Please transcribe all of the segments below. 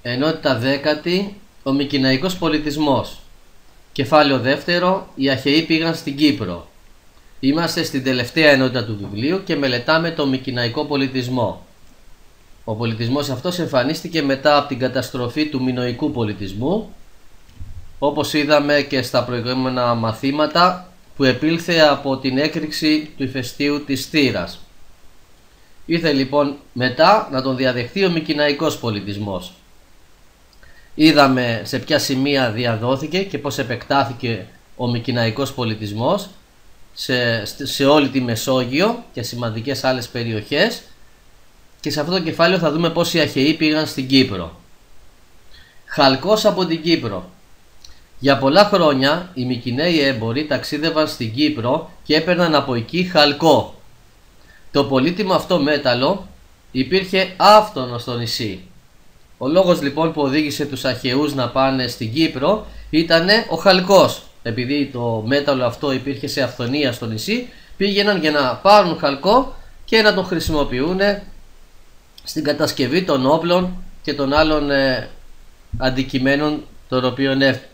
Ενότητα 10η, ο Μικηναϊκός πολιτισμός. Κεφάλαιο δεύτερο, οι Αχαιοί πήγαν στην Κύπρο. Είμαστε στην τελευταία ενότητα του βιβλίου και μελετάμε το Μικηναϊκό πολιτισμό. Ο πολιτισμός αυτός εμφανίστηκε μετά από την καταστροφή του Μινωικού πολιτισμού, όπως είδαμε και στα προηγούμενα μαθήματα, που επήλθε από την έκρηξη του ηφαιστείου της Θύρας. Ήρθε λοιπόν μετά να τον διαδεχτεί ο Μικηναϊκός πολιτισμός. Είδαμε σε ποια σημεία διαδόθηκε και πώς επεκτάθηκε ο Μικηναϊκός πολιτισμός σε όλη τη Μεσόγειο και σημαντικές άλλες περιοχές, και σε αυτό το κεφάλαιο θα δούμε πώς οι Αχαιοί πήγαν στην Κύπρο. Χαλκός από την Κύπρο. Για πολλά χρόνια οι Μικηναίοι έμποροι ταξίδευαν στην Κύπρο και έπαιρναν από εκεί χαλκό. Το πολύτιμο αυτό μέταλλο υπήρχε άφθονο στο νησί. Ο λόγος λοιπόν που οδήγησε τους Αχαιούς να πάνε στην Κύπρο ήταν ο χαλκός. Επειδή το μέταλλο αυτό υπήρχε σε αυθονία στο νησί, πήγαιναν για να πάρουν χαλκό και να τον χρησιμοποιούν στην κατασκευή των όπλων και των άλλων αντικειμένων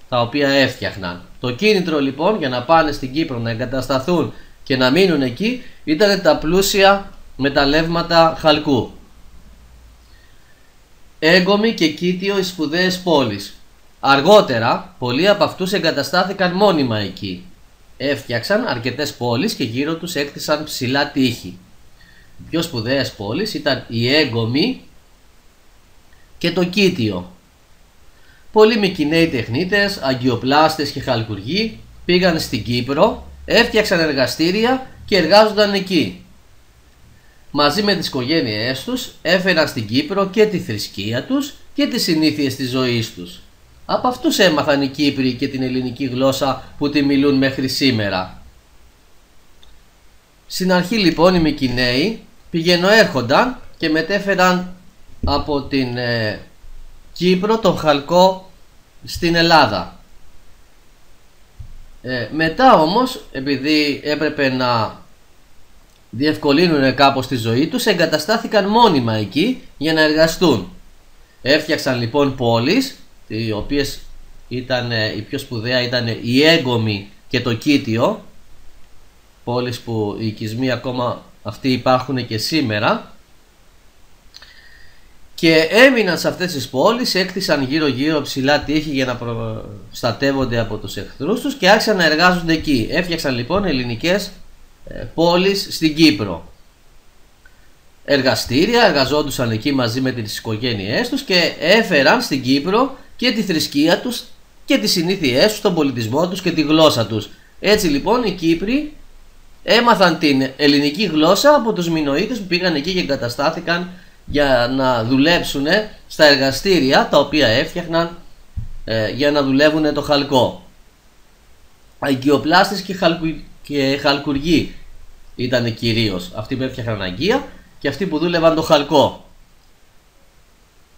τα οποία έφτιαχναν. Το κίνητρο λοιπόν για να πάνε στην Κύπρο, να εγκατασταθούν και να μείνουν εκεί, ήταν τα πλούσια μεταλλεύματα χαλκού. Έγκομη και Κίτιο, οι σπουδαίες πόλεις. Αργότερα πολλοί από αυτούς εγκαταστάθηκαν μόνιμα εκεί. Έφτιαξαν αρκετές πόλεις και γύρω τους έκτισαν ψηλά τείχη. Οι πιο σπουδαίες πόλεις ήταν η Έγκομη και το Κίτιο. Πολλοί Μικηναίοι τεχνίτες, αγκιοπλάστες και χαλκουργοί πήγαν στην Κύπρο, έφτιαξαν εργαστήρια και εργάζονταν εκεί. Μαζί με τις οικογένειές τους έφεραν στην Κύπρο και τη θρησκεία τους και τις συνήθειες της ζωής τους. Από αυτούς έμαθαν οι Κύπροι και την ελληνική γλώσσα που τη μιλούν μέχρι σήμερα. Στην αρχή λοιπόν οι Μικηναίοι πηγαινοέρχονταν και μετέφεραν από την Κύπρο τον χαλκό στην Ελλάδα. Μετά όμως, επειδή έπρεπε να διευκολύνουν κάπως τη ζωή τους, εγκαταστάθηκαν μόνιμα εκεί για να εργαστούν. Έφτιαξαν λοιπόν πόλεις, οι οποίες ήταν, η πιο σπουδαία ήταν η Έγκομη και το Κίτιο, πόλεις που οι οικισμοί ακόμα αυτοί υπάρχουν και σήμερα, και έμειναν σε αυτές τις πόλεις, έκτισαν γύρω γύρω ψηλά τείχη για να προστατεύονται από τους εχθρούς τους και άρχισαν να εργάζονται εκεί. Έφτιαξαν λοιπόν ελληνικές πόλεις στην Κύπρο. Εργαστήρια, εργαζόντουσαν εκεί μαζί με τις οικογένειές τους και έφεραν στην Κύπρο και τη θρησκεία τους και τις συνήθειές τους, τον πολιτισμό τους και τη γλώσσα τους. Έτσι λοιπόν οι Κύπροι έμαθαν την ελληνική γλώσσα από τους Μινωίτες που πήγαν εκεί και εγκαταστάθηκαν για να δουλέψουν στα εργαστήρια τα οποία έφτιαχναν για να δουλεύουν το χαλκό. Αγκιοπλάστες και χαλκουργοί ήταν κυρίως αυτοί που έφτιαχναν αγκία και αυτοί που δούλευαν το χαλκό.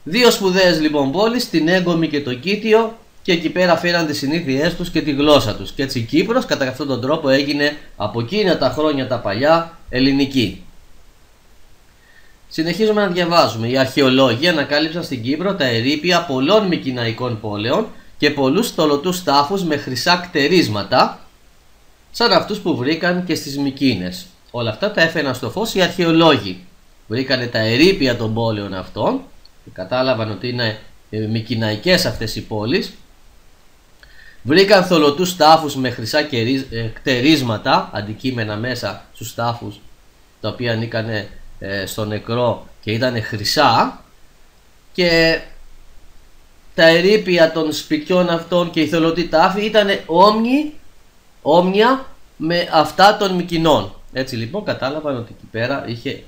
Δύο σπουδαίες λοιπόν πόλεις, την Έγκομη και το Κίτιο, και εκεί πέρα φέραν τις συνήθειές τους και τη γλώσσα τους. Και έτσι η Κύπρος κατά αυτόν τον τρόπο έγινε από εκείνα τα χρόνια τα παλιά ελληνική. Συνεχίζουμε να διαβάζουμε. Οι αρχαιολόγοι ανακάλυψαν στην Κύπρο τα ερείπια πολλών μικηναϊκών πόλεων και πολλούς στολωτούς τάφους με χρυσά κτερίσματα, σαν αυτούς που βρήκαν και στις Μικήνες. Όλα αυτά τα έφεραν στο φως οι αρχαιολόγοι. Βρήκανε τα ερείπια των πόλεων αυτών και κατάλαβαν ότι είναι μικηναϊκές αυτές οι πόλεις. Βρήκαν θολωτούς τάφους με χρυσά κτερίσματα, αντικείμενα μέσα στους τάφους, τα οποία ανήκανε στο νεκρό και ήταν χρυσά, και τα ερείπια των σπιτιών αυτών και οι θολωτοί τάφοι ήταν όμοια με αυτά των Μικηνών. Έτσι λοιπόν κατάλαβαν ότι εκεί πέρα είχε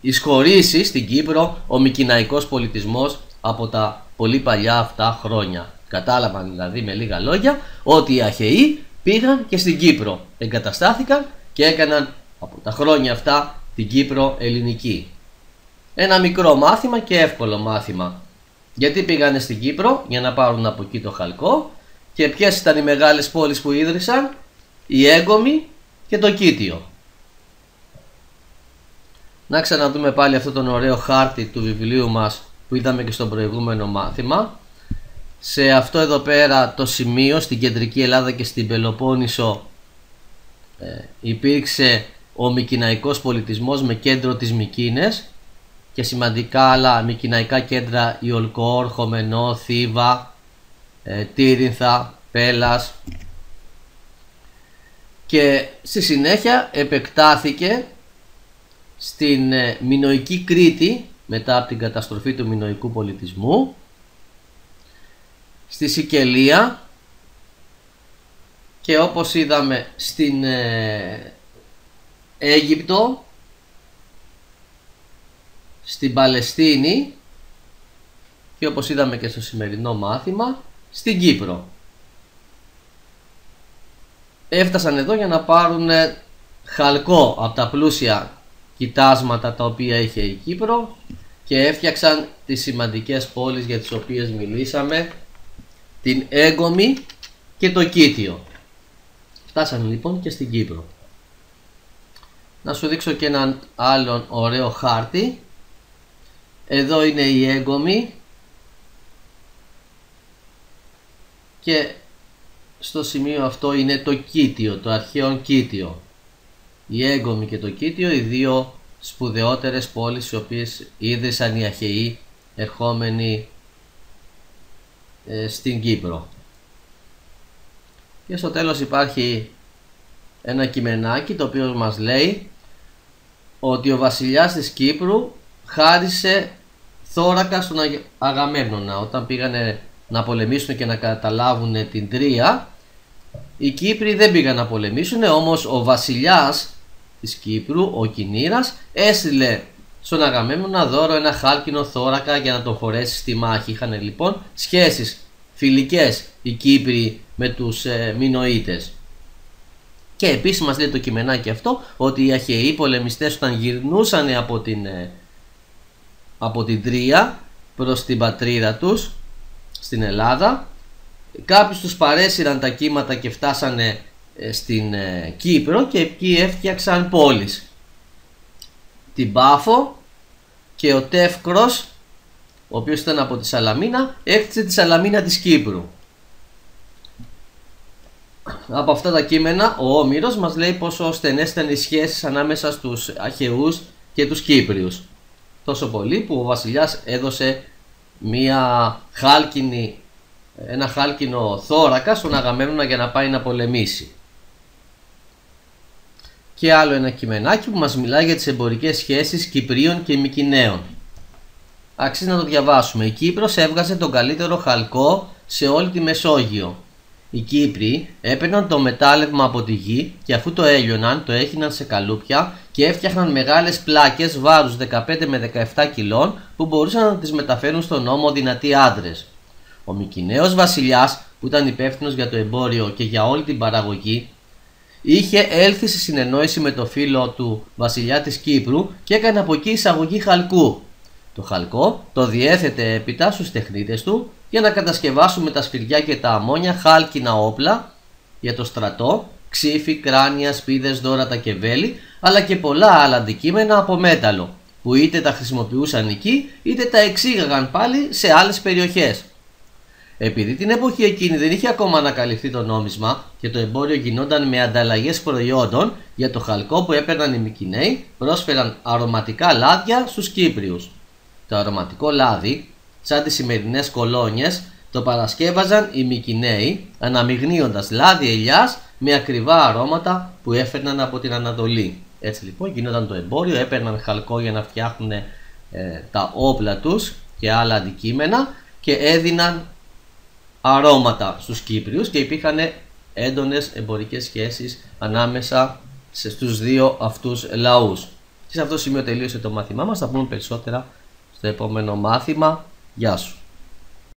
εισχωρήσει στην Κύπρο ο Μικηναϊκός πολιτισμός από τα πολύ παλιά αυτά χρόνια. Κατάλαβαν δηλαδή με λίγα λόγια ότι οι Αχαιοί πήγαν και στην Κύπρο, εγκαταστάθηκαν και έκαναν από τα χρόνια αυτά την Κύπρο ελληνική. Ένα μικρό μάθημα και εύκολο μάθημα. Γιατί πήγανε στην Κύπρο? Για να πάρουν από εκεί το χαλκό. Και ποιες ήταν οι μεγάλες πόλεις που ίδρυσαν? Η Έγκομη και το Κίτιο. Να ξαναδούμε πάλι αυτό τον ωραίο χάρτη του βιβλίου μας που είδαμε και στο προηγούμενο μάθημα. Σε αυτό εδώ πέρα το σημείο, στην κεντρική Ελλάδα και στην Πελοπόννησο, υπήρξε ο Μικηναϊκός πολιτισμός με κέντρο τις Μικήνες και σημαντικά άλλα μικηναϊκά κέντρα, η Ολκόρ, Χωμενό, Θήβα, Τύρινθα, Πέλας, και στη συνέχεια επεκτάθηκε στην Μινωική Κρήτη μετά από την καταστροφή του μινωικού πολιτισμού, στη Σικελία και όπως είδαμε στην Αίγυπτο, στην Παλαιστίνη και όπως είδαμε και στο σημερινό μάθημα στην Κύπρο. Έφτασαν εδώ για να πάρουν χαλκό από τα πλούσια κοιτάσματα τα οποία είχε η Κύπρο και έφτιαξαν τις σημαντικές πόλεις για τις οποίες μιλήσαμε, την Έγκομη και το Κίτιο. Φτάσαν λοιπόν και στην Κύπρο. Να σου δείξω και έναν άλλον ωραίο χάρτη. Εδώ είναι η Έγκομη και στο σημείο αυτό είναι το Κίτιο, το αρχαίο Κίτιο. Η Έγκομη και το Κίτιο, οι δύο σπουδαιότερες πόλεις οι οποίες ίδρυσαν οι Αχαιοί ερχόμενοι στην Κύπρο. Και στο τέλος υπάρχει ένα κειμενάκι το οποίο μας λέει ότι ο βασιλιάς της Κύπρου χάρισε θώρακα στον Αγαμέμνονα. Όταν πήγανε να πολεμήσουν και να καταλάβουν την Τρία, οι Κύπροι δεν πήγαν να πολεμήσουν, όμως ο βασιλιάς της Κύπρου, ο Κινήρας, έστειλε στον Αγαμέμνονα δώρο ένα χάλκινο θώρακα για να τον φορέσει στη μάχη. Είχαν λοιπόν σχέσεις φιλικές οι Κύπροι με τους Μινωίτες. Και επίσης μας λέει το κειμενάκι αυτό ότι οι Αχαιοί πολεμιστές όταν γυρνούσαν από την Τρία προς την πατρίδα τους στην Ελλάδα, κάποιους τους παρέσυραν τα κύματα και φτάσανε στην Κύπρο και εκεί έφτιαξαν πόλεις. Την Πάφο και ο Τεύκρος, ο οποίος ήταν από τη Σαλαμίνα, έφτιαξε τη Σαλαμίνα της Κύπρου. Από αυτά τα κείμενα ο Όμηρος μας λέει πόσο στενές ήταν οι σχέσεις ανάμεσα στους Αχαιούς και τους Κύπριους. Τόσο πολύ που ο βασιλιάς έδωσε ένα χάλκινο θώρακα στον Αγαμέμνονα για να πάει να πολεμήσει. Και άλλο ένα κειμενάκι που μας μιλάει για τις εμπορικές σχέσεις Κυπρίων και Μικηναίων. Αξίζει να το διαβάσουμε. Η Κύπρος έβγαζε τον καλύτερο χαλκό σε όλη τη Μεσόγειο. Οι Κύπροι έπαιρναν το μετάλλευμα από τη γη και αφού το έλειωναν το έχιναν σε καλούπια και έφτιαχναν μεγάλες πλάκες βάρους 15 με 17 κιλών που μπορούσαν να τις μεταφέρουν στον ώμο δυνατοί άντρες. Ο Μικηναίος βασιλιάς, που ήταν υπεύθυνος για το εμπόριο και για όλη την παραγωγή, είχε έλθει σε συνεννόηση με το φίλο του βασιλιά της Κύπρου και έκανε από εκεί εισαγωγή χαλκού. Το χαλκό το διέθετε έπειτα στους τεχνίτες του για να κατασκευάσουν με τα σφυριά και τα αμμόνια χάλκινα όπλα για το στρατό, ξύφη, κράνια, σπίδες, δώρατα και βέλη, αλλά και πολλά άλλα αντικείμενα από μέταλλο, που είτε τα χρησιμοποιούσαν εκεί είτε τα εξήγαγαν πάλι σε άλλες περιοχές. Επειδή την εποχή εκείνη δεν είχε ακόμα ανακαλυφθεί το νόμισμα και το εμπόριο γινόταν με ανταλλαγές προϊόντων, για το χαλκό που έπαιρναν οι Μικηναίοι πρόσφεραν αρωματικά λάδια στους Κύπριους. Το αρωματικό λάδι, σαν τις σημερινές κολόνιες, το παρασκεύαζαν οι Μικηναίοι αναμειγνύοντας λάδι ελιάς με ακριβά αρώματα που έφερναν από την Ανατολή. Έτσι λοιπόν γινόταν το εμπόριο, έπαιρναν χαλκό για να φτιάχνουν τα όπλα τους και άλλα αντικείμενα και έδιναν αρώματα στους Κύπριους και υπήρχαν έντονες εμπορικές σχέσεις ανάμεσα στους δύο αυτούς λαούς. Και σε αυτό το σημείο τελείωσε το μάθημά μας, θα πούμε περισσότερα στο επόμενο μάθημα. Γεια σου.